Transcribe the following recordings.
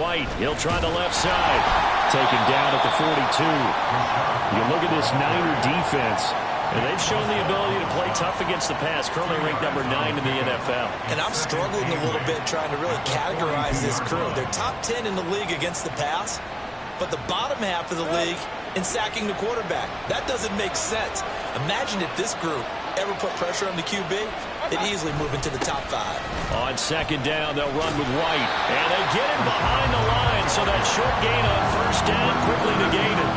White, he'll try the left side. Taken down at the 42. You look at this Niner defense, and they've shown the ability to play tough against the pass, currently ranked number 9 in the NFL. And I'm struggling a little bit trying to really categorize this crew. They're top 10 in the league against the pass, but the bottom half of the league in sacking the quarterback. That doesn't make sense. Imagine if this group ever put pressure on the QB, they'd easily move into the top 5. On second down, they'll run with White. And they get him behind the line, so that short gain on first down quickly negated.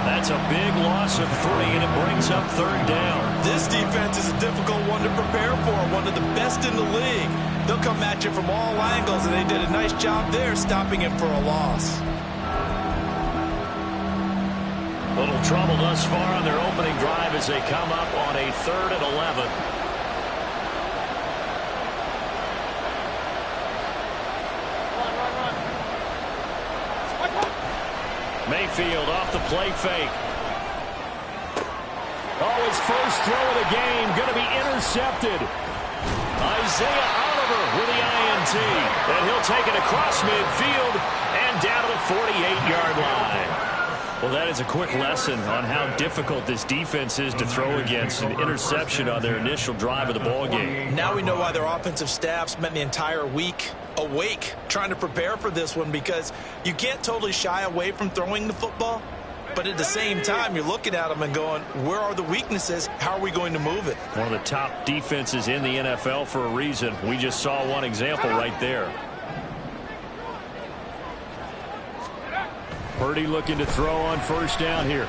That's a big loss of 3, and it brings up third down. This defense is a difficult one to prepare for, one of the best in the league. They'll come at you from all angles, and they did a nice job there stopping it for a loss. Little trouble thus far on their opening drive as they come up on a 3rd and 11. Mayfield off the play fake. Oh, his first throw of the game going to be intercepted. Isaiah Oliver with the INT. And he'll take it across midfield and down to the 48-yard line. Well, that is a quick lesson on how difficult this defense is to throw against. An interception on their initial drive of the ballgame. Now we know why their offensive staff spent the entire week awake trying to prepare for this one, because you can't totally shy away from throwing the football, but at the same time you're looking at them and going, where are the weaknesses? How are we going to move it? One of the top defenses in the NFL for a reason. We just saw one example right there. Purdy looking to throw on first down here.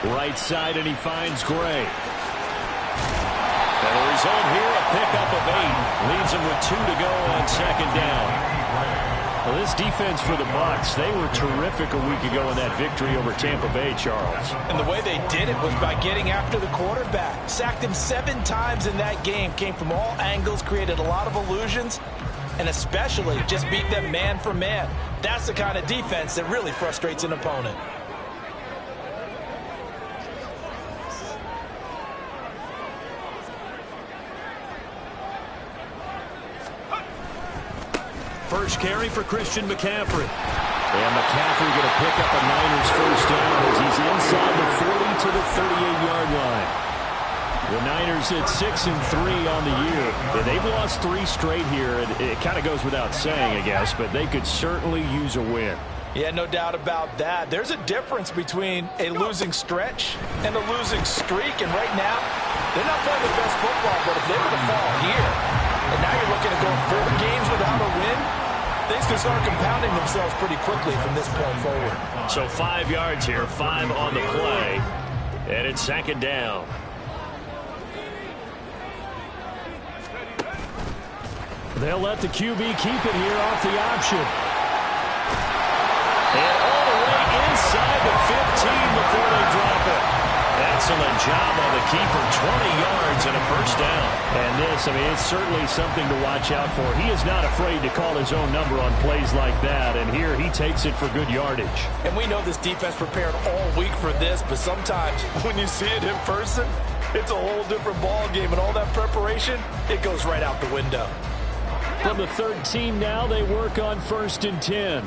Right side, and he finds Gray. And the result here, a pickup of 8. Leaves him with 2 to go on second down. Well, this defense for the Bucs, they were terrific a week ago in that victory over Tampa Bay, Charles. And the way they did it was by getting after the quarterback. Sacked him 7 times in that game. Came from all angles, created a lot of illusions, and especially just beat them man for man. That's the kind of defense that really frustrates an opponent. First carry for Christian McCaffrey. And McCaffrey going to pick up a Niners first down as he's inside the 40 to the 38-yard line. The Niners at 6-3 on the year. And they've lost 3 straight here. It kind of goes without saying, I guess, but they could certainly use a win. Yeah, no doubt about that. There's a difference between a losing stretch and a losing streak. And right now, they're not playing the best football, but if they were to fall here, and now you're looking at going 4 games without a win, things can start compounding themselves pretty quickly from this point forward. So 5 yards here, 5 on the play, and it's second down. They'll let the QB keep it here off the option. And all the way inside the 15 before they drop it. Excellent job on the keeper. 20 yards and a first down. And this, I mean, it's certainly something to watch out for. He is not afraid to call his own number on plays like that. And here he takes it for good yardage. And we know this defense prepared all week for this, but sometimes when you see it in person, it's a whole different ball game. And all that preparation, it goes right out the window. From the 13 now, they work on 1st and 10.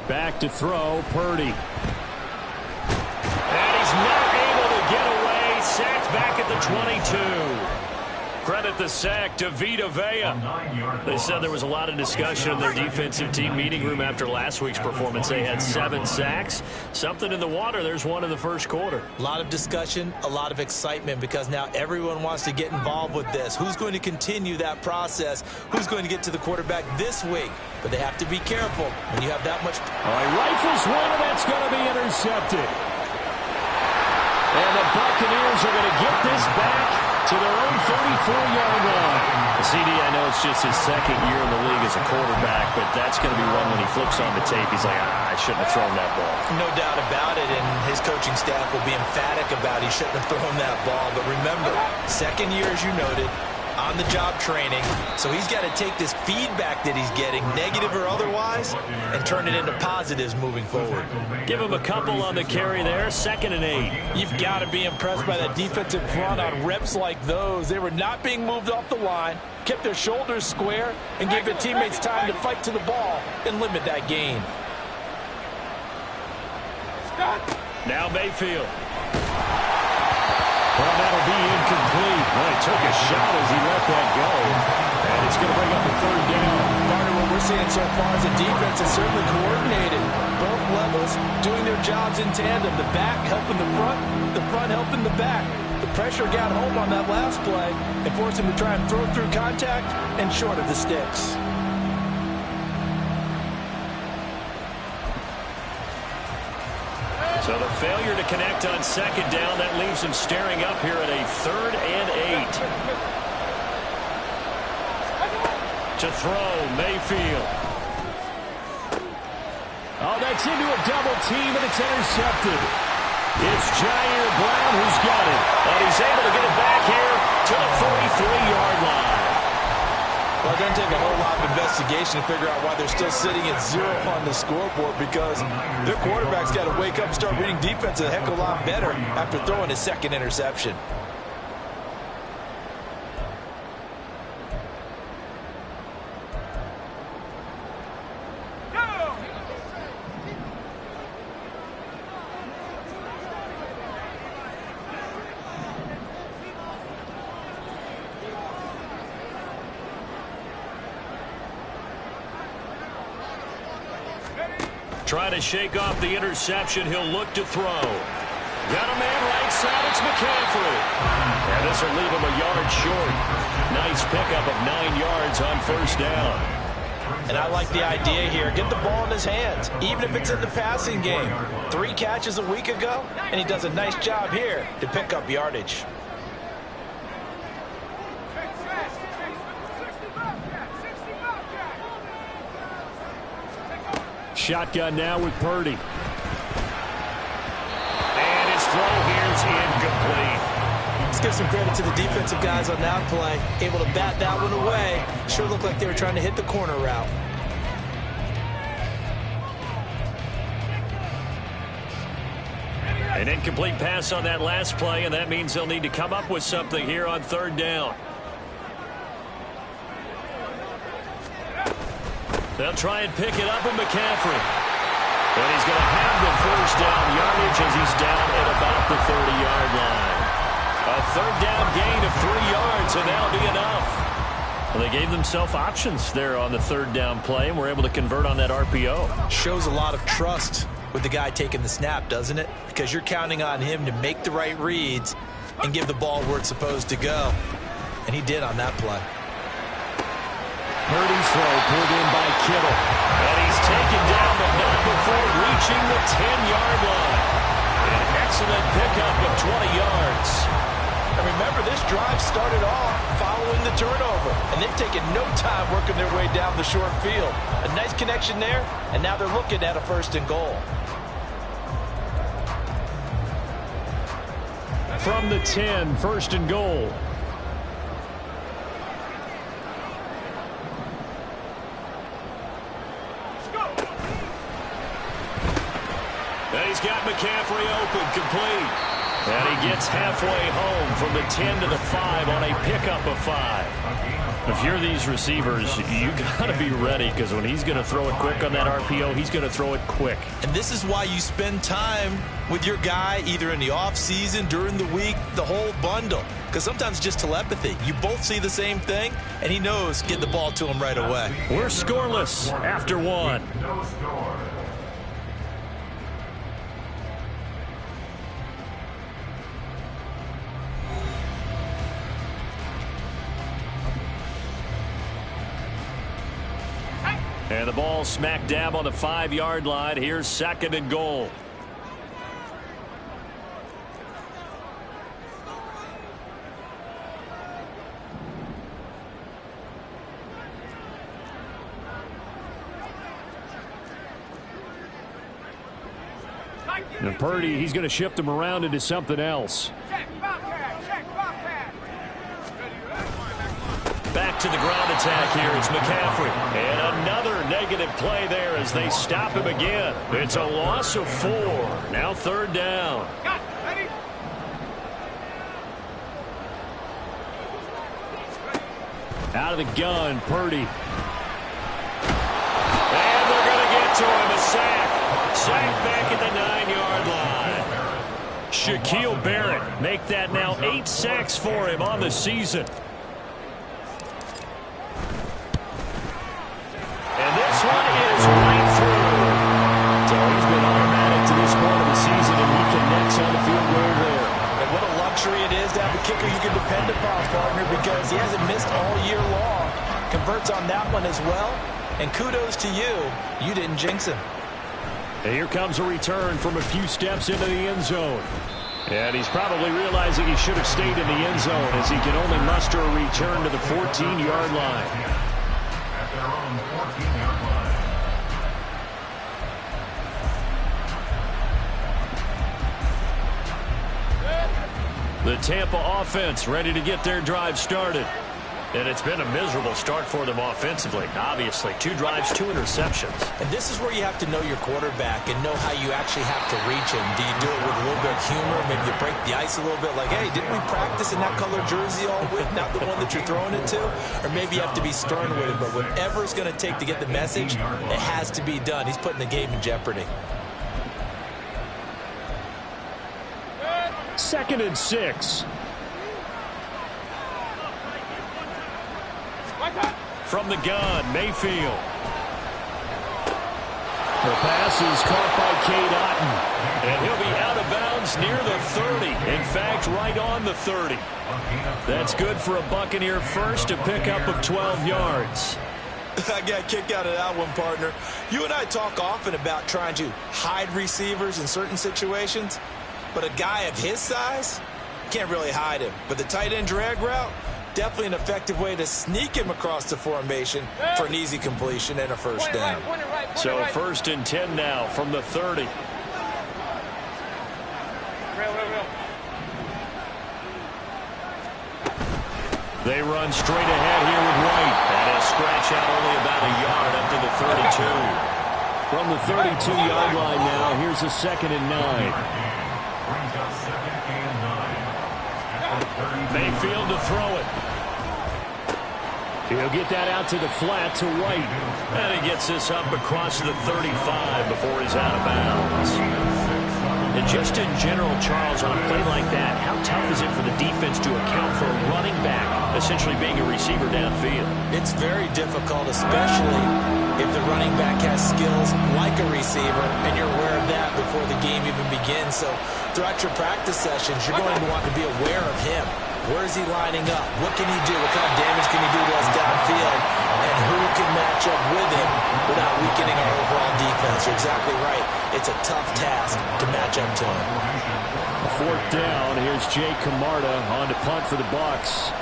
Back to throw, Purdy. And he's not able to get away. Sacked back at the 22. Credit the sack to Vita Vea. They said there was a lot of discussion in their defensive team meeting room after last week's performance. They had 7 sacks. Something in the water. There's one in the first quarter. A lot of discussion, a lot of excitement, because now everyone wants to get involved with this. Who's going to continue that process? Who's going to get to the quarterback this week? But they have to be careful when you have that much. He rifles one, and that's going to be intercepted. And the Buccaneers are going to get this back to their own 34-yard line. CD, I know it's just his second year in the league as a quarterback, but that's going to be one when he flips on the tape. He's like, I shouldn't have thrown that ball. No doubt about it, and his coaching staff will be emphatic about he shouldn't have thrown that ball. But remember, second year, as you noted, on-the-job training. So he's got to take this feedback that he's getting, negative or otherwise, and turn it into positives moving forward. Give him a couple on the carry there, 2nd and 8. You've got to be impressed by that defensive front on reps like those. They were not being moved off the line, kept their shoulders square, and gave their teammates time to fight to the ball and limit that gain. Now Mayfield. Well, that'll be incomplete. Well, he took a shot as he let that go. And it's going to bring up a 3rd down. Part of what we're seeing so far is the defense is certainly coordinated. Both levels doing their jobs in tandem. The back helping the front helping the back. The pressure got home on that last play and forced him to try and throw through contact and short of the sticks. So the failure to connect on 2nd down, that leaves him staring up here at a 3rd and 8. To throw, Mayfield. Oh, that's into a double team, and it's intercepted. It's Jair Brown who's got it. And he's able to get it back here to the 43-yard line. Well, it doesn't take a whole lot of investigation to figure out why they're still sitting at 0 on the scoreboard, because their quarterback's got to wake up and start reading defense a heck of a lot better after throwing his 2nd interception. Trying to shake off the interception. He'll look to throw. Got a man right side. It's McCaffrey. And this will leave him a yard short. Nice pickup of 9 yards on 1st down. And I like the idea here. Get the ball in his hands, even if it's in the passing game. 3 catches a week ago, and he does a nice job here to pick up yardage. Shotgun now with Purdy. And his throw here's incomplete. Let's give some credit to the defensive guys on that play. Able to bat that one away. Sure looked like they were trying to hit the corner route. An incomplete pass on that last play, and that means they'll need to come up with something here on 3rd down. They'll try and pick it up with McCaffrey. And he's going to have the 1st down yardage as he's down at about the 30-yard line. A 3rd down gain of 3 yards, and that'll be enough. Well, they gave themselves options there on the 3rd down play, and were able to convert on that RPO. Shows a lot of trust with the guy taking the snap, doesn't it? Because you're counting on him to make the right reads and give the ball where it's supposed to go. And he did on that play. Purdy's throw pulled in by Kittle. And he's taken down, but not before reaching the 10-yard line. An excellent pickup of 20 yards. And remember, this drive started off following the turnover. And they've taken no time working their way down the short field. A nice connection there, and now they're looking at a 1st and goal. From the 10, 1st and goal. And he's got McCaffrey open, complete. And he gets halfway home from the 10 to the 5 on a pickup of 5. If you're these receivers, you got to be ready, because when he's going to throw it quick on that RPO, he's going to throw it quick. And this is why you spend time with your guy either in the offseason, during the week, the whole bundle. Because sometimes just telepathy. You both see the same thing, and he knows get the ball to him right away. We're scoreless after 1. And the ball smack dab on the 5-yard line. Here's 2nd and goal. And Purdy, he's going to shift him around into something else. to the ground attack here. It's McCaffrey. And another negative play there as they stop him again. It's a loss of 4. Now 3rd down. Out of the gun, Purdy. And they're going to get to him. A sack. Sack back at the 9-yard line. Shaquille Barrett make that now 8 sacks for him on the season. And this one is right through. So he's been automatic to this point of the season, and he connects on the field goal there. And what a luxury it is to have a kicker you can depend upon, partner, because he hasn't missed all year long. Converts on that one as well. And kudos to you. You didn't jinx him. And here comes a return from a few steps into the end zone. And he's probably realizing he should have stayed in the end zone as he can only muster a return to the 14-yard line. At their own 14-yard line. The Tampa offense ready to get their drive started. And it's been a miserable start for them offensively. Obviously, 2 drives, 2 interceptions. And this is where you have to know your quarterback and know how you actually have to reach him. Do you do it with a little bit of humor? Maybe you break the ice a little bit like, hey, didn't we practice in that color jersey all week, not the one that you're throwing it to? Or maybe you have to be stern with him. But whatever it's going to take to get the message, it has to be done. He's putting the game in jeopardy. 2nd and 6. From the gun, Mayfield. The pass is caught by Cade Otton. And he'll be out of bounds near the 30. In fact, right on the 30. That's good for a Buccaneer first, a pickup of 12 yards. I got kicked out of that one, partner. You and I talk often about trying to hide receivers in certain situations. But a guy of his size, can't really hide him. But the tight end drag route, definitely an effective way to sneak him across the formation for an easy completion and a first down. So 1st and 10 now from the 30. They run straight ahead here with White. And a scratch out only about a yard up to the 32. From the 32-yard line now, here's a 2nd and 9. Mayfield to throw it. He'll get that out to the flat to White. And he gets this up across the 35 before he's out of bounds. And just in general, Charles, on a play like that, how tough is it for the defense to account for a running back essentially being a receiver downfield? It's very difficult, especially if the running back has skills like a receiver, and you're aware of that before the game even begins. So throughout your practice sessions, you're going to want to be aware of him. Where is he lining up? What can he do? What kind of damage can he do to us downfield? And who can match up with him without weakening our overall defense? You're exactly right. It's a tough task to match up to him. 4th down. Here's Jay Camarda on to punt for the Bucs.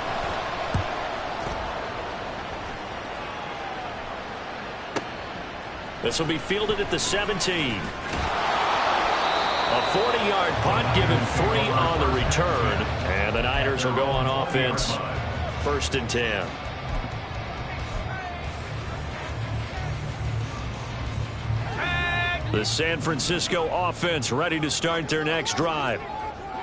This will be fielded at the 17. A 40-yard punt, given 3 on the return. And the Niners will go on offense. 1st and 10. The San Francisco offense ready to start their next drive.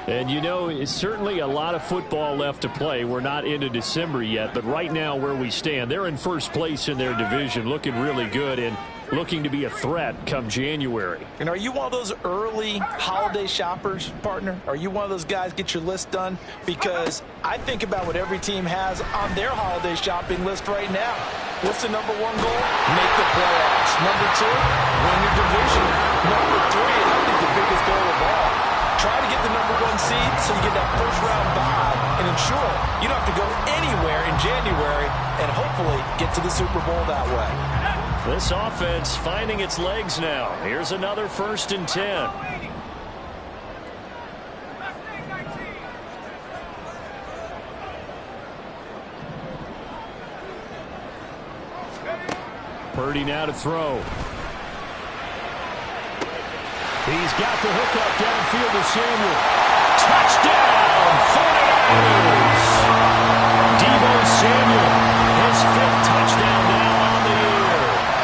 And, you know, it's certainly a lot of football left to play. We're not into December yet, but right now where we stand, they're in 1st place in their division, looking really good and looking to be a threat come January. And are you one of those early holiday shoppers, partner? Are you one of those guys get your list done? Because I think about what every team has on their holiday shopping list right now. What's the number 1 goal? Make the playoffs. Number 2, win your division. Number 3, and I think the biggest goal of all, try to get the number 1 seed so you get that first-round bye and ensure you don't have to go anywhere in January and hopefully get to the Super Bowl that way. This offense finding its legs now. Here's another 1st and 10. Purdy now to throw. He's got the hookup downfield to Samuel. Touchdown, 49ers! Deebo Samuel His 5th touchdown now on the year.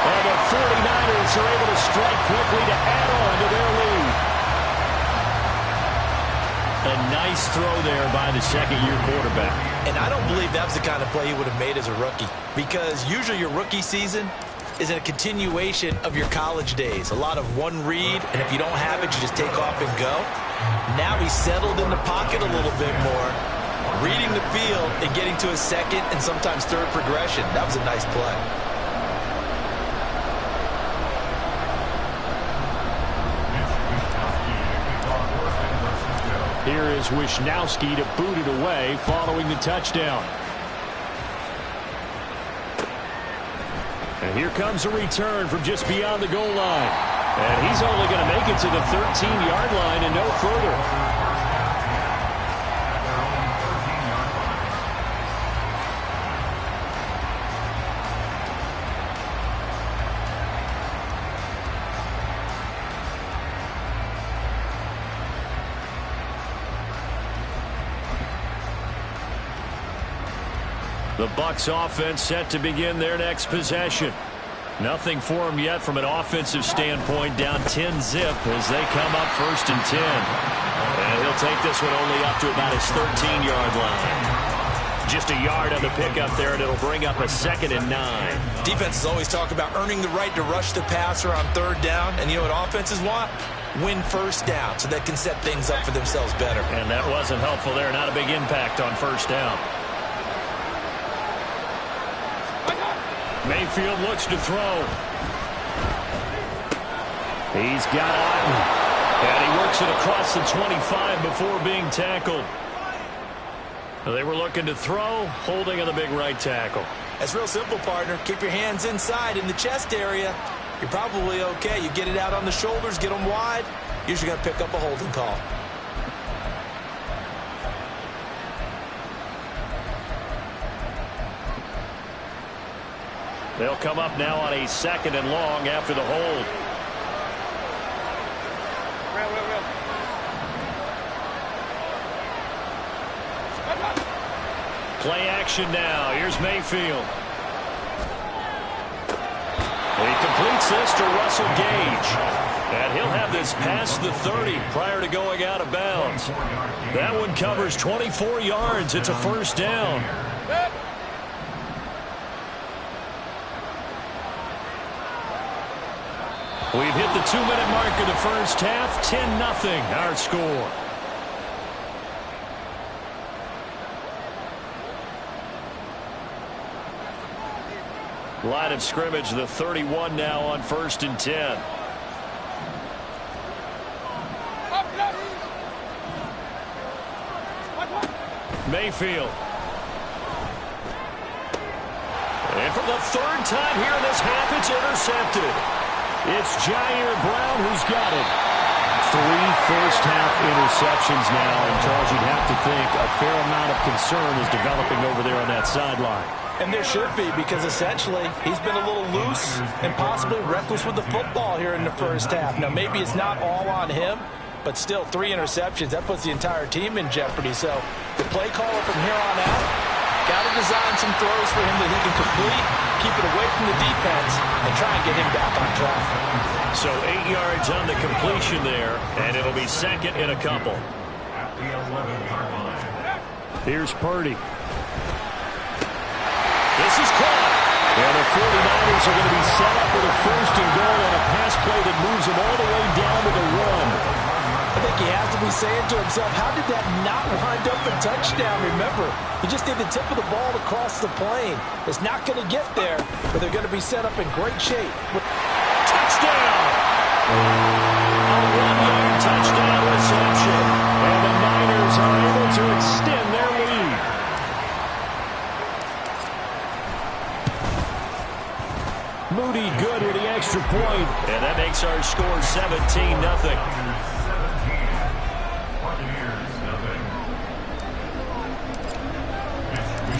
And the 49ers are able to strike quickly to add on to their lead. A nice throw there by the second-year quarterback. And I don't believe that was the kind of play he would have made as a rookie, because usually your rookie season is a continuation of your college days. A lot of one read, and if you don't have it, you just take off and go. Now he's settled in the pocket a little bit more, reading the field and getting to his second and sometimes third progression. That was a nice play. Here is Wishnowski to boot it away following the touchdown. And here comes a return from just beyond the goal line. And he's only going to make it to the 13-yard line and no further. The Bucs offense set to begin their next possession. Nothing for them yet from an offensive standpoint, down 10-zip as they come up 1st and 10. And he'll take this one only up to about his 13-yard line. Just a yard on the pickup there, and it'll bring up a 2nd and 9. Defenses always talk about earning the right to rush the passer on 3rd down, and you know what offenses want? Win 1st down so they can set things up for themselves better. And that wasn't helpful there. Not a big impact on 1st down. Mayfield looks to throw. He's got Otten. And he works it across the 25 before being tackled. They were looking to throw, holding on the big right tackle. That's real simple, partner. Keep your hands inside in the chest area. You're probably okay. You get it out on the shoulders, get them wide. Usually got to pick up a holding call. They'll come up now on a 2nd and long after the hold. Play action now. Here's Mayfield. He completes this to Russell Gage. And he'll have this past the 30 prior to going out of bounds. That one covers 24 yards. It's a 1st down. We've hit the 2-minute mark of the 1st half. 10-0 our score. Line of scrimmage, the 31 now on 1st and 10. Mayfield. And for the 3rd time here in this half, it's intercepted. It's Jair Brown who's got it. 3 first-half interceptions now, and Charles, you'd have to think a fair amount of concern is developing over there on that sideline. And there should be, because essentially he's been a little loose and possibly reckless with the football here in the 1st half. Now, maybe it's not all on him, but still 3 interceptions. That puts the entire team in jeopardy. So the play caller from here on out got to design some throws for him that he can complete, keep it away from the defense, and try and get him back on track. So 8 yards on the completion there, and it'll be 2nd and a couple. At the 11-yard line. Here's Purdy. This is caught. And the 49ers are going to be set up with a 1st and goal on a pass play that moves them all the way down to the 1. I think he has to be saying to himself, how did that not wind up a touchdown? Remember, he just did the tip of the ball across the plane. It's not going to get there, but they're going to be set up in great shape. Touchdown! A 1-yard touchdown reception. And the Niners are able to extend their lead. Moody good with the extra point. And that makes our score 17-0.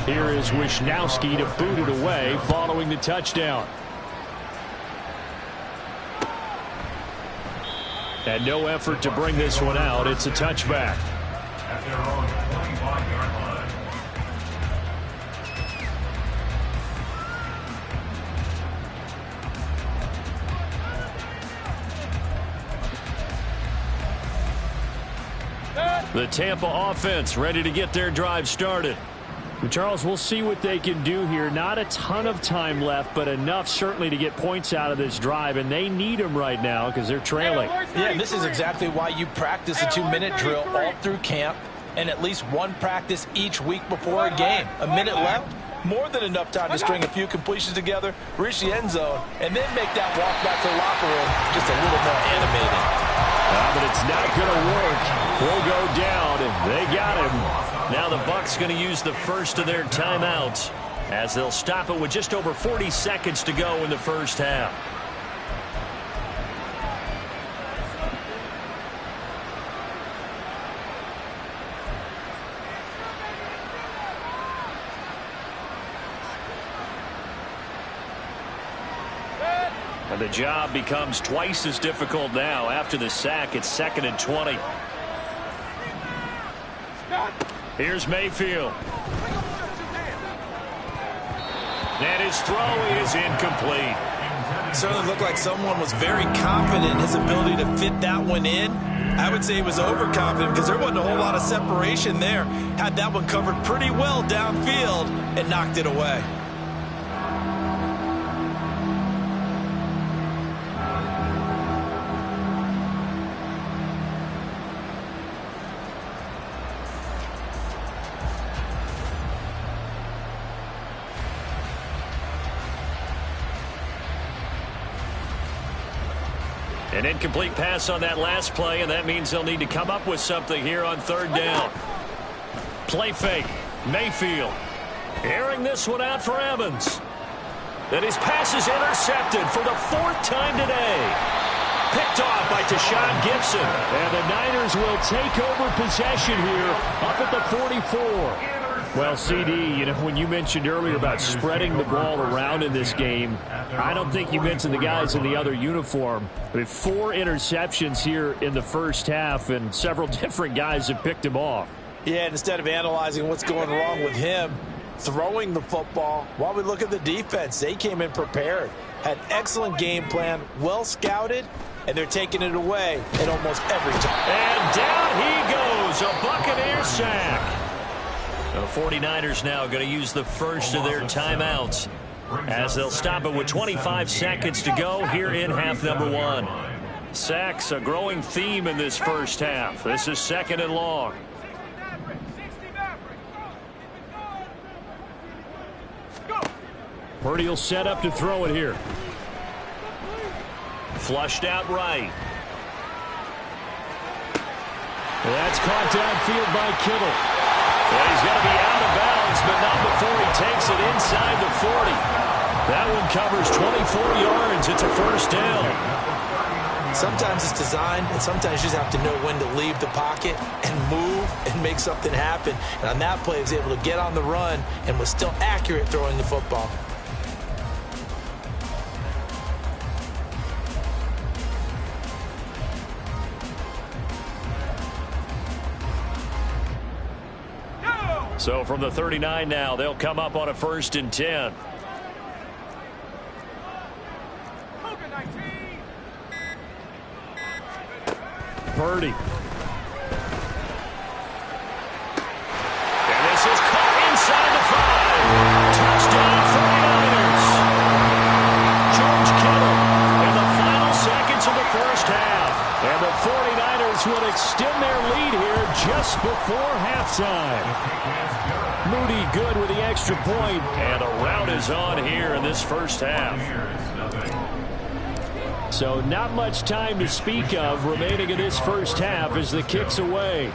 Here is Wishnowski to boot it away following the touchdown. And no effort to bring this one out. It's a touchback. At their own 25-yard line. The Tampa offense ready to get their drive started. Charles, we'll see what they can do here. Not a ton of time left, but enough certainly to get points out of this drive, and they need them right now because they're trailing. Yeah, and this is exactly why you practice a 2-minute drill all through camp and at least one practice each week before a game. A minute left, more than enough time to string a few completions together, reach the end zone, and then make that walk back to the locker room just a little more animated. But it's not going to work. He'll go down, and they got him. Now the Bucs going to use the first of their timeouts as they'll stop it with just over 40 seconds to go in the first half. And the job becomes twice as difficult now. After the sack, it's 2nd and 20. Here's Mayfield. And his throw is incomplete. Certainly looked like someone was very confident in his ability to fit that one in. I would say he was overconfident because there wasn't a whole lot of separation there. Had that one covered pretty well downfield and knocked it away. An incomplete pass on that last play, and that means they'll need to come up with something here on 3rd down. Play fake. Mayfield airing this one out for Evans. And his pass is intercepted for the 4th time today. Picked off by Tashawn Gibson. And the Niners will take over possession here up at the 44. Well, CD, you know, when you mentioned earlier about spreading the ball around in this game, I don't think you mentioned the guys in the other uniform. I mean, 4 interceptions here in the first half, and several different guys have picked him off. Yeah, and instead of analyzing what's going wrong with him, throwing the football, while we look at the defense, they came in prepared, had excellent game plan, well scouted, and they're taking it away at almost every time. And down he goes, a Buccaneer sack. The 49ers now going to use the first of their timeouts as they'll stop it with 25 seconds to go here in half number 1. Sacks, a growing theme in this first half. This is 2nd and long. Purdy will set up to throw it here. Flushed out right. That's caught downfield by Kittle. Well, he's going to be out of bounds, but not before he takes it inside the 40. That one covers 24 yards. It's a 1st down. Sometimes it's designed, and sometimes you just have to know when to leave the pocket and move and make something happen. And on that play, he was able to get on the run and was still accurate throwing the football. So from the 39 now, they'll come up on a 1st and 10. Purdy. And this is caught inside the 5. Touchdown 49ers. George Kittle in the final seconds of the first half. And the 49ers will extend their lead here just before halftime. Moody good with the extra point. And a rout is on here in this first half. So not much time to speak of remaining in this first half as the kick's away.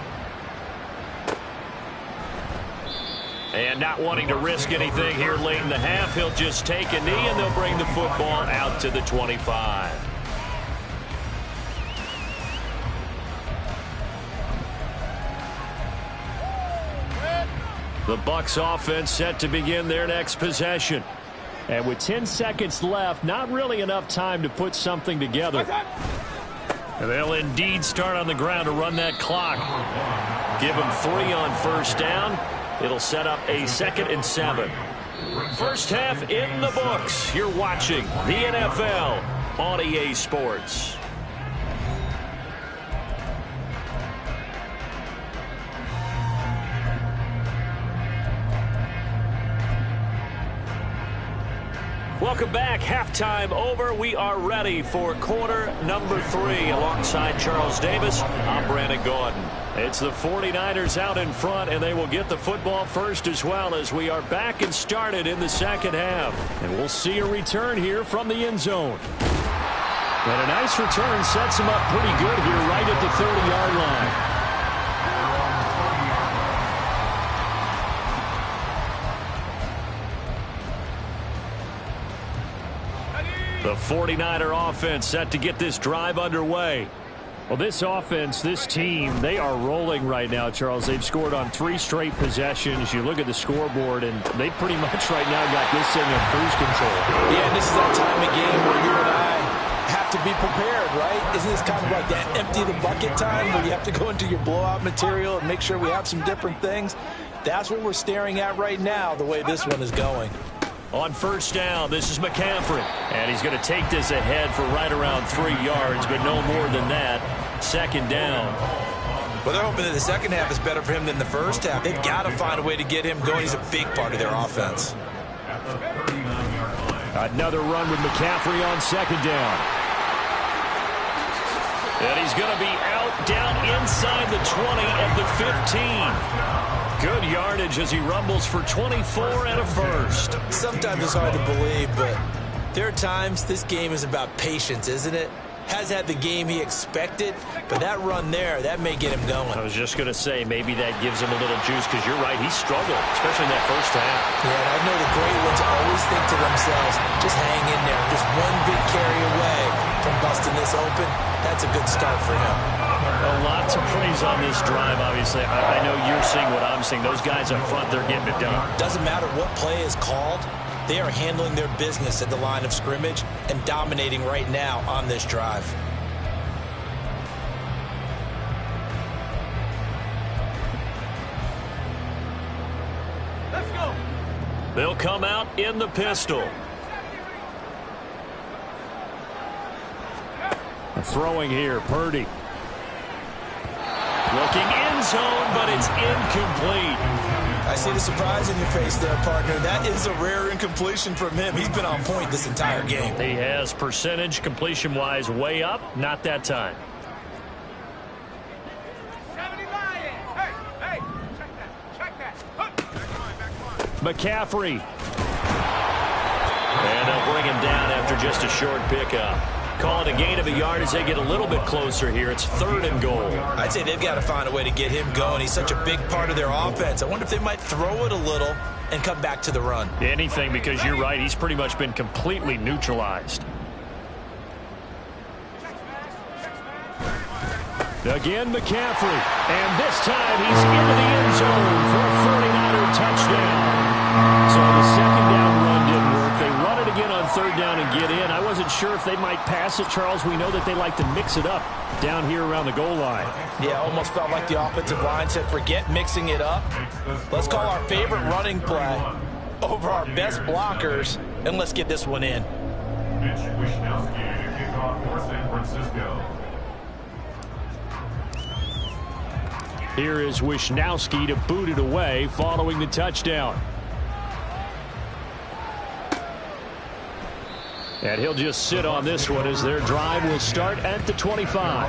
And not wanting to risk anything here late in the half, he'll just take a knee and they'll bring the football out to the 25. The Bucs offense set to begin their next possession. And with 10 seconds left, not really enough time to put something together. And they'll indeed start on the ground to run that clock. Give them 3 on 1st down. It'll set up a 2nd and 7. First half in the books. You're watching the NFL on EA Sports. Welcome back. Halftime over. We are ready for quarter number 3. Alongside Charles Davis, I'm Brandon Gordon. It's the 49ers out in front, and they will get the football first as well as we are back and started in the second half. And we'll see a return here from the end zone. And a nice return sets him up pretty good here right at the 30-yard line. The 49er offense set to get this drive underway. Well, this offense, this team, they are rolling right now, Charles. They've scored on 3 straight possessions. You look at the scoreboard, and they pretty much right now got this thing in cruise control. Yeah, and this is that time of game where you and I have to be prepared, right? Isn't this kind of like that empty the bucket time where you have to go into your blowout material and make sure we have some different things? That's what we're staring at right now, the way this one is going. On first down, this is McCaffrey. And he's going to take this ahead for right around 3 yards, but no more than that. Second down. Well, they're hoping that the second half is better for him than the first half. They've got to find a way to get him going. He's a big part of their offense. Another run with McCaffrey on second down. And he's going to be out down inside the 20 at the 15. Good yardage as he rumbles for 24 and a first. Sometimes it's hard to believe, but there are times this game is about patience, isn't it? Has had the game he expected, but that run there, that may get him going. I was just going to say, maybe that gives him a little juice, because you're right, he struggled, especially in that first half. Yeah, and I know the great ones always think to themselves, just hang in there. Just one big carry away from busting this open. That's a good start for him. A lot to praise on this drive, obviously. I know you're seeing what I'm seeing. Those guys up front, they're getting it done. Doesn't matter what play is called. They are handling their business at the line of scrimmage and dominating right now on this drive. Let's go. They'll come out in the pistol. Throwing here, Purdy. Looking end zone, but it's incomplete. I see the surprise in your face there, partner. That is a rare incompletion from him. He's been on point this entire game. He has percentage completion-wise way up. Not that time. McCaffrey. And they'll bring him down after just a short pickup. Call it a gain of a yard as they get a little bit closer here. It's 3rd and goal. I'd say they've got to find a way to get him going. He's such a big part of their offense. I wonder if they might throw it a little and come back to the run. Anything, because you're right. He's pretty much been completely neutralized. Again, McCaffrey. And this time he's into the end zone for a 49er touchdown. So the second down run didn't work. They run it again on 3rd down and get in. I wasn't sure if they might pass it, Charles. We know that they like to mix it up down here around the goal line. Yeah, almost felt like the offensive line said, forget mixing it up. Let's call our favorite running play over our best blockers, and let's get this one in. Mitch Wishnowsky to kick off for San Francisco. Here is Wishnowsky to boot it away following the touchdown. And he'll just sit on this one as their drive will start at the 25.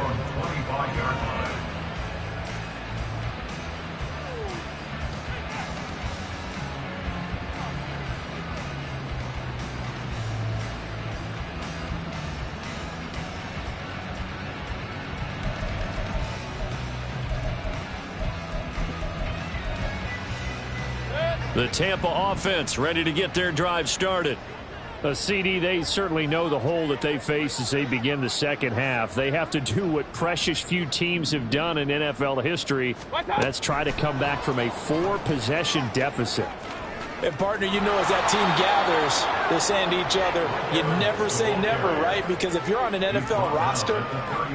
The Tampa offense ready to get their drive started. A CD, they certainly know the hole that they face as they begin the second half. They have to do what precious few teams have done in NFL history. That's try to come back from a 4-possession deficit. And, partner, you know as that team gathers, they're saying to each other, you never say never, right? Because if you're on an NFL roster,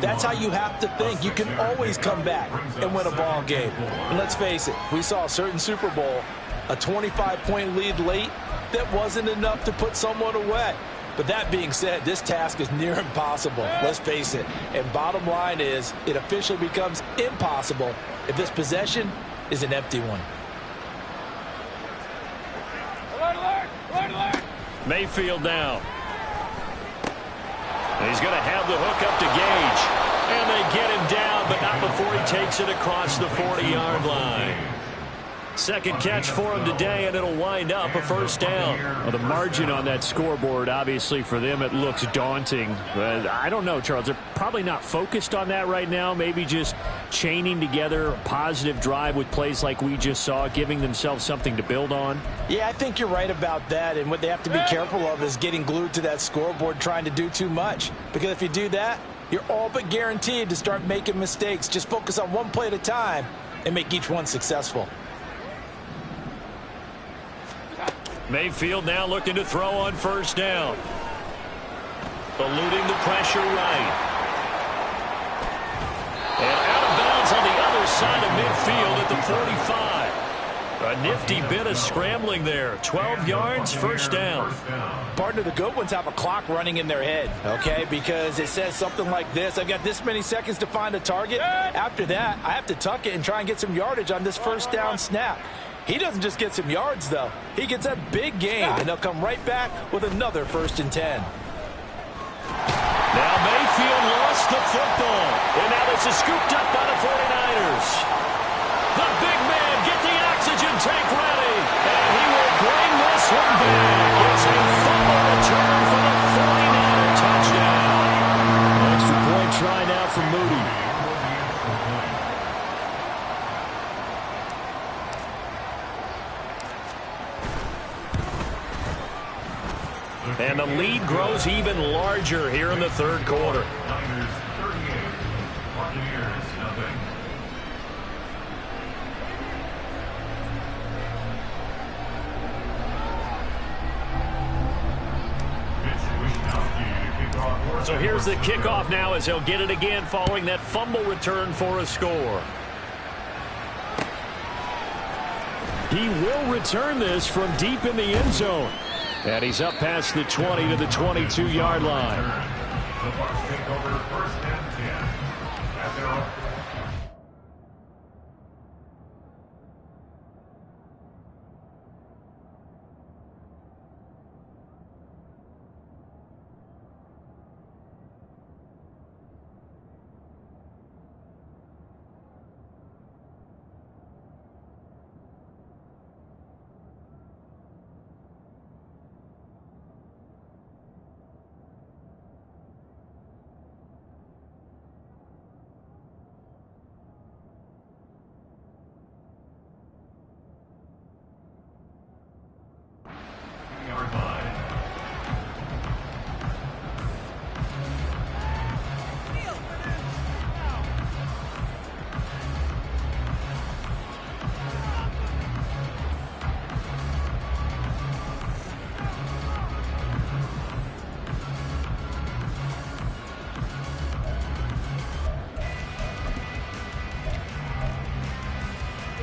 that's how you have to think. You can always come back and win a ball game. And let's face it, we saw a certain Super Bowl, a 25-point lead late, that wasn't enough to put someone away. But that being said, this task is near impossible. Let's face it. And bottom line is, it officially becomes impossible if this possession is an empty one. Mayfield now. He's going to have the hook up to Gage. And they get him down, but not before he takes it across the 40-yard line. Second catch for him today, and it'll wind up a first down. Well, the margin on that scoreboard, obviously, for them, it looks daunting. But I don't know, Charles. They're probably not focused on that right now. Maybe just chaining together a positive drive with plays like we just saw, giving themselves something to build on. Yeah, I think you're right about that. And what they have to be careful of is getting glued to that scoreboard, trying to do too much. Because if you do that, you're all but guaranteed to start making mistakes. Just focus on one play at a time and make each one successful. Mayfield now looking to throw on first down. Eluding the pressure right. And out of bounds on the other side of midfield at the 45. A nifty bit of scrambling there. 12 yards, first down. Partner, the good ones have a clock running in their head, okay? Because it says something like this. I've got this many seconds to find a target. After that, I have to tuck it and try and get some yardage on this first down snap. He doesn't just get some yards, though. He gets a big gain, and they'll come right back with another 1st and 10. Now Mayfield lost the football. And now this is scooped up by the 49ers. The big man, get the oxygen tank ready. And he will bring this one back. It's a fumble return for the 49er touchdown. Extra point try now for Moody. And the lead grows even larger here in the third quarter. Niners 38, Buccaneers nothing. So here's the kickoff now as he'll get it again following that fumble return for a score. He will return this from deep in the end zone. And he's up past the 20 to the 22-yard line. The Bucs take over 1st and 10 at their own.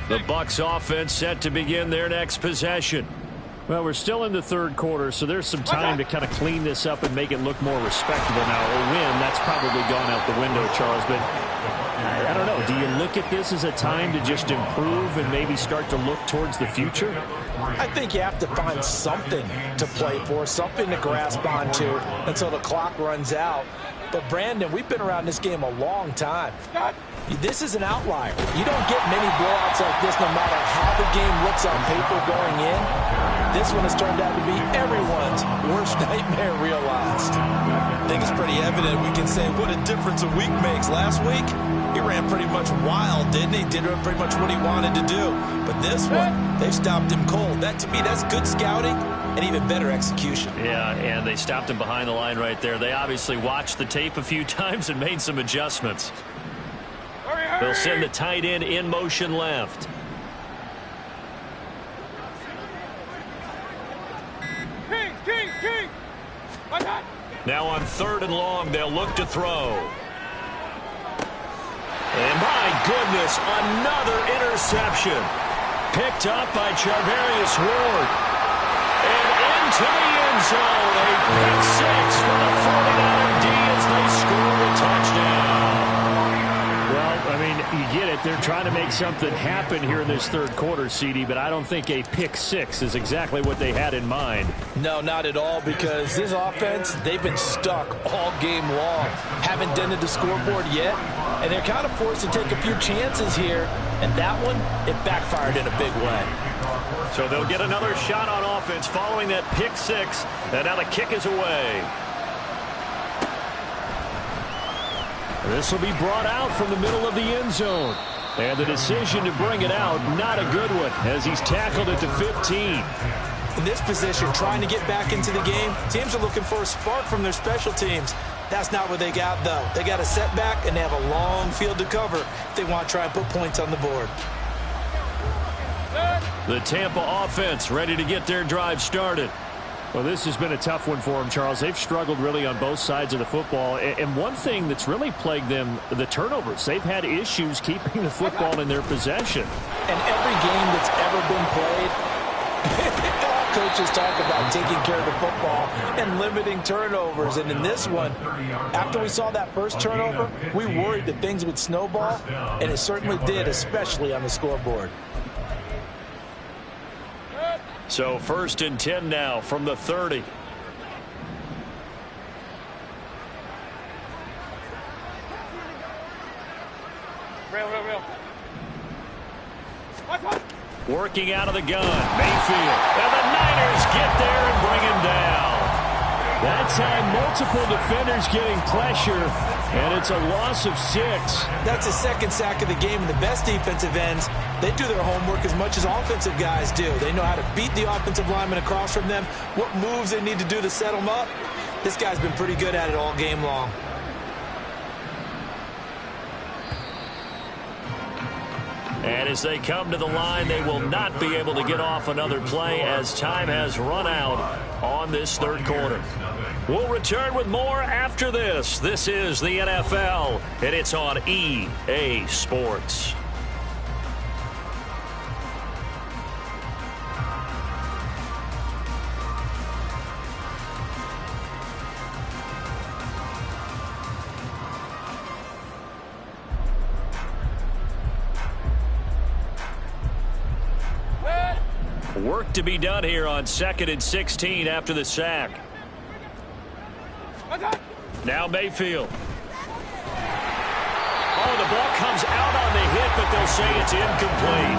The Bucs offense set to begin their next possession. Well, we're still in the third quarter, so there's some time to kind of clean this up and make it look more respectable now. A win, that's probably gone out the window, Charles, but I don't know. Do you look at this as a time to just improve and maybe start to look towards the future? I think you have to find something to play for, something to grasp onto until the clock runs out. But, Brandon, we've been around this game a long time. This is an outlier. You don't get many blowouts like this no matter how the game looks on paper going in. This one has turned out to be everyone's worst nightmare realized. I think it's pretty evident. We can say what a difference a week makes. Last week, he ran pretty much wild, didn't he? Did pretty much what he wanted to do. But this one, they've stopped him cold. That, to me, that's good scouting and even better execution. Yeah, and they stopped him behind the line right there. They obviously watched the tape a few times and made some adjustments. They'll send the tight end in motion left. Now on 3rd and long, they'll look to throw. And my goodness, another interception. Picked up by Charvarius Ward. And into the end zone. A pick six for the 49er D as they score a touchdown. Well, I mean, You get it. They're trying to make something happen here in this third quarter, CD, but I don't think a pick six is exactly what they had in mind. No, not at all, because this offense, they've been stuck all game long. Haven't dented the scoreboard yet, and they're kind of forced to take a few chances here, and that one, it backfired in a big way. So they'll get another shot on offense following that pick six, and now the kick is away. This will be brought out from the middle of the end zone. And the decision to bring it out, not a good one, as he's tackled it to 15. In this position, trying to get back into the game, teams are looking for a spark from their special teams. That's not what they got, though. They got a setback, and they have a long field to cover if they want to try and put points on the board. The Tampa offense ready to get their drive started. Well, this has been a tough one for them, Charles. They've struggled really on both sides of the football. And one thing that's really plagued them, the turnovers. They've had issues keeping the football in their possession. And every game that's ever been played, all coaches talk about taking care of the football and limiting turnovers. And in this one, after we saw that first turnover, we worried that things would snowball, and it certainly did, especially on the scoreboard. So 1st and 10 now from the 30. Working out of the gun, Mayfield. And the Niners get there and bring him down. That time, multiple defenders getting pressure, and it's a loss of 6. That's a second sack of the game, and the best defensive ends, they do their homework as much as offensive guys do. They know how to beat the offensive lineman across from them, what moves they need to do to set them up. This guy's been pretty good at it all game long. And as they come to the line, they will not be able to get off another play as time has run out on this third quarter. We'll return with more after this. This is the NFL, and it's on EA Sports. Work to be done here on 2nd and 16 after the sack. Now Mayfield. Oh, the ball comes out on the hit, but they'll say it's incomplete.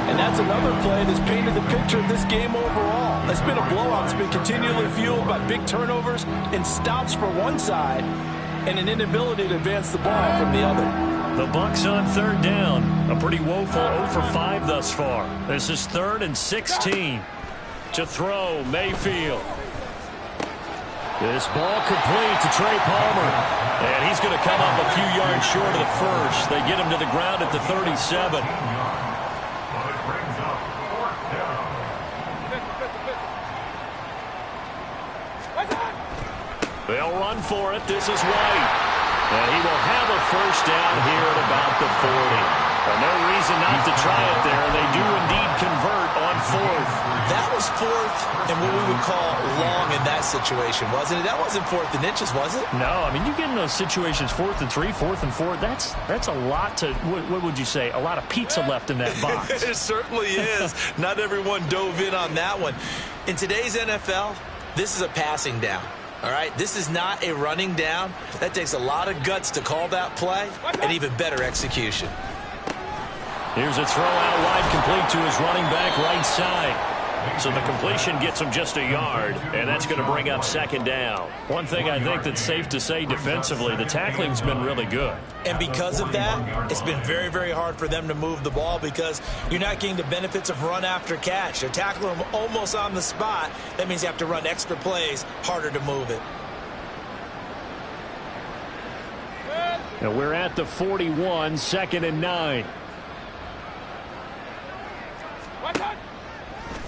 And that's another play that's painted the picture of this game overall. It's been a blowout. It's been continually fueled by big turnovers and stops for one side and an inability to advance the ball from the other. The Bucs on 3rd down. A pretty woeful 0 for 5 thus far. This is 3rd and 16. To throw, Mayfield. This ball complete to Trey Palmer. And he's going to come up a few yards short of the first. They get him to the ground at the 37. They'll run for it. This is White. And he will have a first down here at about the 40. No reason not to try it there. They do indeed convert on 4th. That was 4th and what we would call long in that situation, wasn't it? That wasn't 4th and inches, was it? No, I mean, you get in those situations 4th and 3, 4th and 4. That's a lot to, what would you say, a lot of pizza left in that box. It certainly is. Not everyone dove in on that one. In today's NFL, this is a passing down. All right, this is not a running down. That takes a lot of guts to call that play and even better execution. Here's a throw out wide, complete to his running back right side. So the completion gets him just a yard, and that's going to bring up 2nd down. One thing I think that's safe to say defensively, the tackling's been really good. And because of that, it's been very, very hard for them to move the ball because you're not getting the benefits of run after catch. They're tackling them almost on the spot. That means you have to run extra plays, harder to move it. Now we're at the 41, 2nd and 9.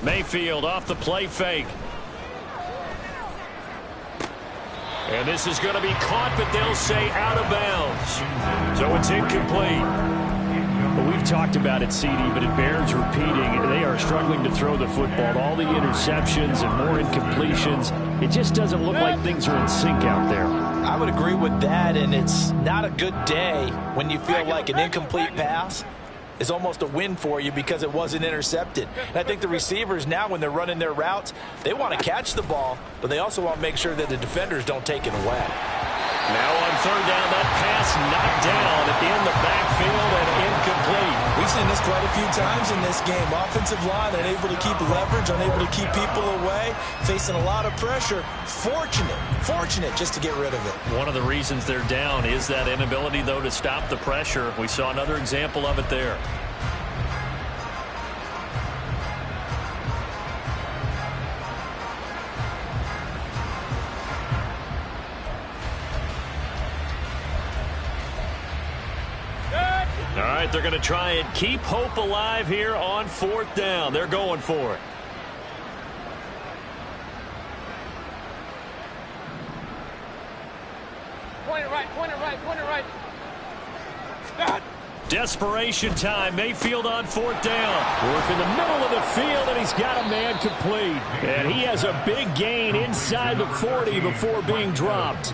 Mayfield off the play fake. And this is going to be caught, but they'll say out of bounds. So it's incomplete. Well, we've talked about it, CD, but it bears repeating. They are struggling to throw the football. All the interceptions and more incompletions. It just doesn't look like things are in sync out there. I would agree with that, and it's not a good day when you feel like an incomplete pass is almost a win for you because it wasn't intercepted. And I think the receivers now, when they're running their routes, they want to catch the ball, but they also want to make sure that the defenders don't take it away. Now on third down, that pass knocked down in the backfield and incomplete. We've seen this quite a few times in this game. Offensive line unable to keep leverage, unable to keep people away, facing a lot of pressure. Fortunate just to get rid of it. One of the reasons they're down is that inability, though, to stop the pressure. We saw another example of it there. All right, they're going to try and keep hope alive here on fourth down. They're going for it. Point it right. Desperation time. Mayfield on fourth down. Work in the middle of the field, and he's got a man complete. And he has a big gain inside the 40 before being dropped.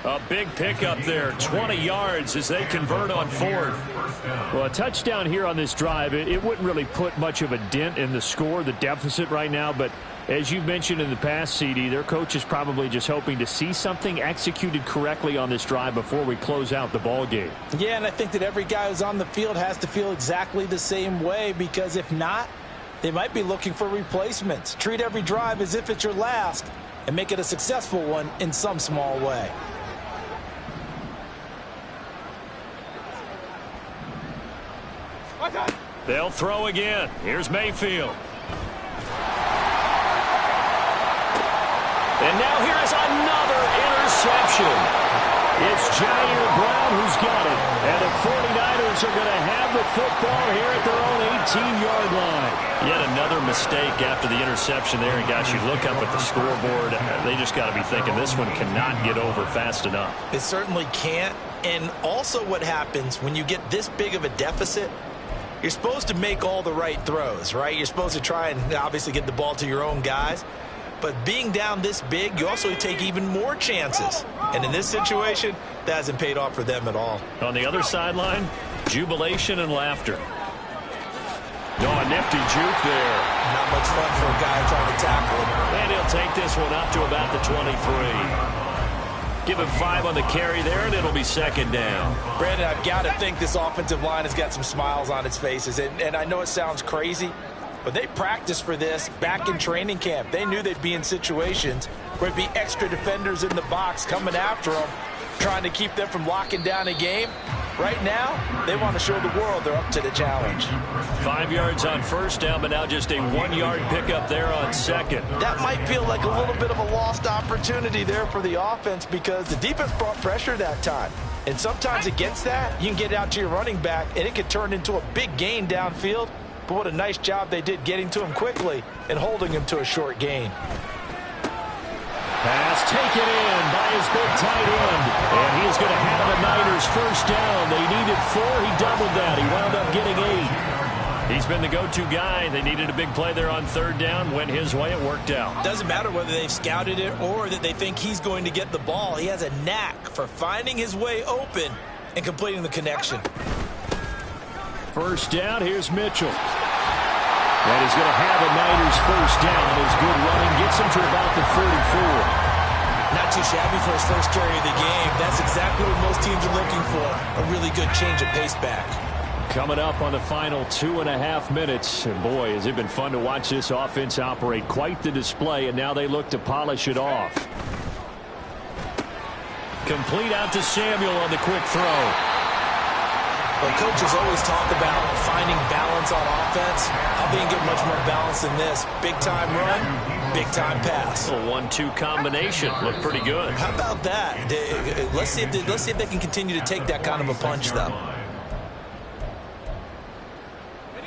A big pickup there, 20 yards as they convert on fourth. Well, a touchdown here on this drive, it wouldn't really put much of a dent in the score, the deficit right now. But as you've mentioned in the past, CD, their coach is probably just hoping to see something executed correctly on this drive before we close out the ball game. Yeah, and I think that every guy who's on the field has to feel exactly the same way, because if not, they might be looking for replacements. Treat every drive as if it's your last and make it a successful one in some small way. They'll throw again. Here's Mayfield. And now here is another interception. It's Jair Brown who's got it. And the 49ers are going to have the football here at their own 18-yard line. Yet another mistake after the interception there. And, guys, you look up at the scoreboard, they just got to be thinking this one cannot get over fast enough. It certainly can't. And also what happens when you get this big of a deficit, you're supposed to make all the right throws, right? You're supposed to try and obviously get the ball to your own guys. But being down this big, you also take even more chances. And in this situation, that hasn't paid off for them at all. On the other sideline, jubilation and laughter. Oh, a nifty juke there. Not much fun for a guy trying to tackle him. And he'll take this one up to about the 23. Give him 5 on the carry there, and it'll be second down. Brandon, I've got to think this offensive line has got some smiles on its faces. And I know it sounds crazy, but they practiced for this back in training camp. They knew they'd be in situations where it'd be extra defenders in the box coming after them, trying to keep them from locking down a game. Right now, they want to show the world they're up to the challenge. 5 yards on first down, but now just a 1-yard pickup there on second. That might feel like a little bit of a lost opportunity there for the offense, because the defense brought pressure that time. And sometimes against that, you can get out to your running back, and it could turn into a big gain downfield. But what a nice job they did getting to him quickly and holding him to a short gain. Pass taken in by his big tight end. And he is going to have the Niners first down. They needed 4. He doubled that. He wound up getting 8. He's been the go-to guy. They needed a big play there on third down. Went his way. It worked out. Doesn't matter whether they've scouted it or that they think he's going to get the ball. He has a knack for finding his way open and completing the connection. First down. Here's Mitchell. And he's going to have a Niners first down. His good running gets him to about the 34. Not too shabby for his first carry of the game. That's exactly what most teams are looking for. A really good change of pace back. Coming up on the final 2.5 minutes. And boy, has it been fun to watch this offense operate. Quite the display, and now they look to polish it off. Complete out to Samuel on the quick throw. Well, coaches always talk about finding balance on offense. How they can get much more balance than this? Big-time run, big-time pass. A 1-2 combination. Looked pretty good. How about that? Let's see if they can continue to take that kind of a punch, though.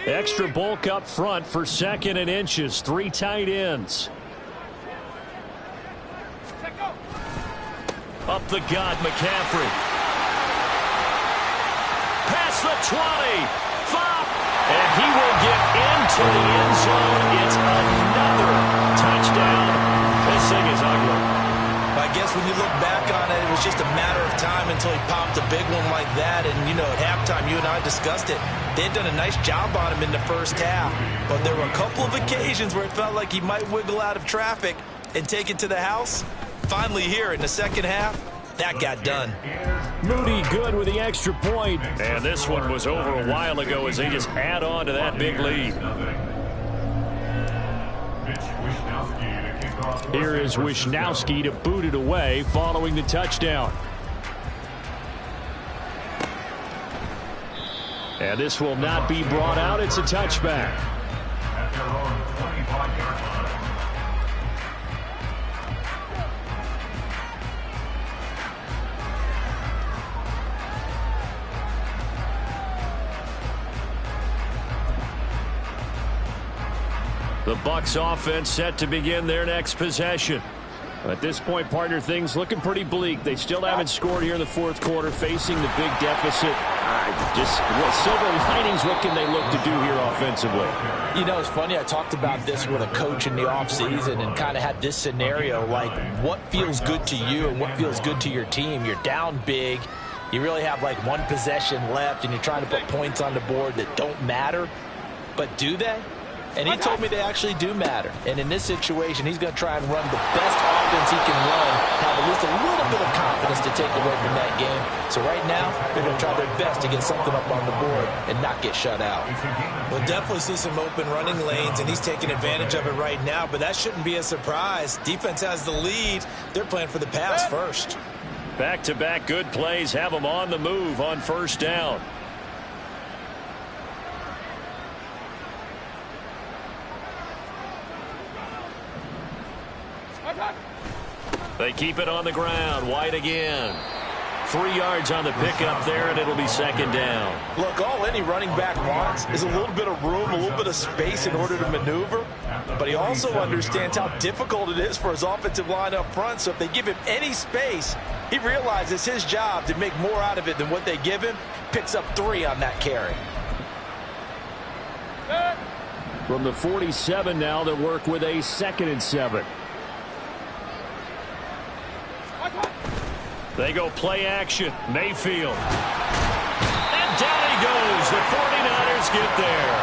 Extra bulk up front for 2nd and inches. 3 tight ends. Up the gut, McCaffrey. Past the 20. Flop. And he will get into the end zone. It's another touchdown. This thing is ugly. I guess when you look back on it, it was just a matter of time until he popped a big one like that. And, you know, at halftime, you and I discussed it. They had done a nice job on him in the first half. But there were a couple of occasions where it felt like he might wiggle out of traffic and take it to the house. Finally here in the second half, that got done. Moody good with the extra point. And this one was over a while ago as they just add on to that big lead. Here is Wishnowski to boot it away following the touchdown. And this will not be brought out. It's a touchback. At their own 25-yard line. The Bucs offense set to begin their next possession. At this point, partner, things looking pretty bleak. They still haven't scored here in the fourth quarter, facing the big deficit. Just what silver linings, what can they look to do here offensively? You know, it's funny. I talked about this with a coach in the offseason and kind of had this scenario, like what feels good to you and what feels good to your team. You're down big. You really have like one possession left, and you're trying to put points on the board that don't matter. But do they? And he told me they actually do matter. And in this situation, he's going to try and run the best offense he can run, have at least a little bit of confidence to take away from that game. So right now, they're going to try their best to get something up on the board and not get shut out. We'll definitely see some open running lanes, and he's taking advantage of it right now, but that shouldn't be a surprise. Defense has the lead. They're playing for the pass first. Back-to-back good plays have them on the move on first down. They keep it on the ground. White again. 3 yards on the pickup there, and it'll be second down. Look, all any running back wants is a little bit of room, a little bit of space in order to maneuver. But he also understands how difficult it is for his offensive line up front. So if they give him any space, he realizes his job to make more out of it than what they give him. Picks up 3 on that carry. From the 47 now, they'll work with a 2nd and 7. They go play action. Mayfield. And down he goes. The 49ers get there.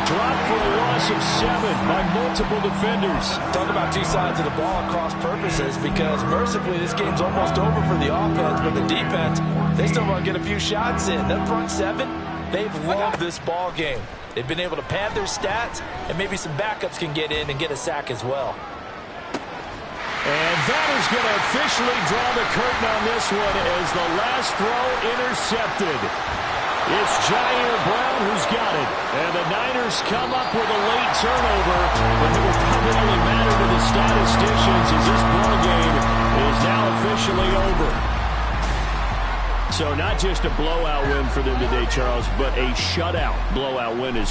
Dropped for a loss of 7 by multiple defenders. Talk about two sides of the ball across purposes, because mercifully this game's almost over for the offense, but the defense, they still want to get a few shots in. That front 7, they've loved this ball game. They've been able to pad their stats, and maybe some backups can get in and get a sack as well. And that is going to officially draw the curtain on this one as the last throw intercepted. It's Jair Brown who's got it. And the Niners come up with a late turnover, but it will probably only matter to the statisticians as this ball game is now officially over. So not just a blowout win for them today, Charles, but a shutout blowout win as well.